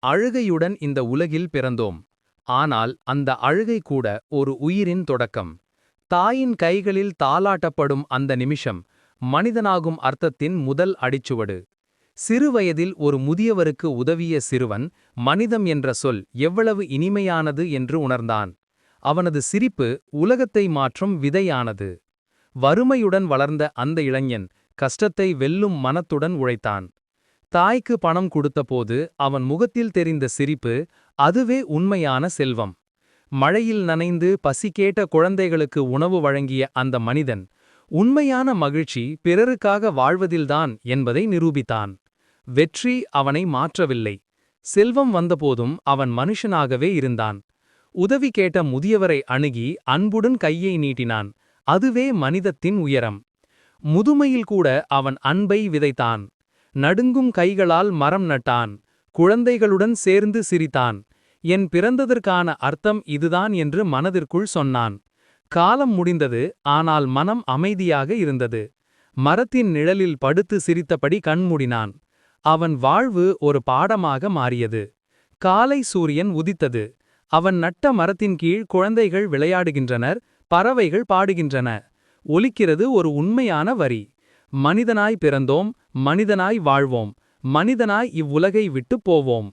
அழுகையுடன் இந்த உலகில் பிறந்தோம். ஆனால் அந்த அழுகை கூட ஒரு உயிரின் தொடக்கம். தாயின் கைகளில் தாலாட்டப்படும் அந்த நிமிஷம், மனிதனாகும் அர்த்தத்தின் முதல் அடிச்சுவடு. சிறுவயதில் ஒரு முதியவருக்கு உதவிய சிறுவன், மனிதம் என்ற சொல் எவ்வளவு இனிமையானது என்று உணர்ந்தான். அவனது சிரிப்பு உலகத்தை மாற்றும் விதையானது. வறுமையுடன் வளர்ந்த அந்த இளைஞன், கஷ்டத்தை வெல்லும் மனத்துடன் உழைத்தான். தாய்க்கு பணம் கொடுத்தபோது அவன் முகத்தில் தெரிந்த சிரிப்பு, அதுவே உண்மையான செல்வம். மழையில் நனைந்து பசி கேட்ட குழந்தைகளுக்கு உணவு வழங்கிய அந்த மனிதன், உண்மையான மகிழ்ச்சி பிறருக்காக வாழ்வதில்தான் என்பதை நிரூபித்தான். வெற்றி அவனை மாற்றவில்லை. செல்வம் வந்தபோதும் அவன் மனுஷனாகவே இருந்தான். உதவி கேட்ட முதியவரை அணுகி அன்புடன் கையை நீட்டினான். அதுவே மனிதத்தின் உயரம். முதுமையில் கூட அவன் அன்பை விதைத்தான். நடுங்கும் கைகளால் மரம் நட்டான். குழந்தைகளுடன் சேர்ந்து சிரித்தான். என் பிறந்ததற்கான அர்த்தம் இதுதான் என்று மனதிற்குள் சொன்னான். காலம் முடிந்தது, ஆனால் மனம் அமைதியாக இருந்தது. மரத்தின் நிழலில் படுத்து சிரித்தபடி கண்மூடினான். அவன் வாழ்வு ஒரு பாடமாக மாறியது. காலை சூரியன் உதித்தது. அவன் நட்ட மரத்தின் கீழ் குழந்தைகள் விளையாடுகின்றனர், பறவைகள் பாடுகின்றன. ஒலிக்கிறது ஒரு உண்மையான வரி. மனிதனாய் பிறந்தோம், மனிதனாய் வாழ்வோம், மனிதனாய் இவ்வுலகை விட்டுப் போவோம்.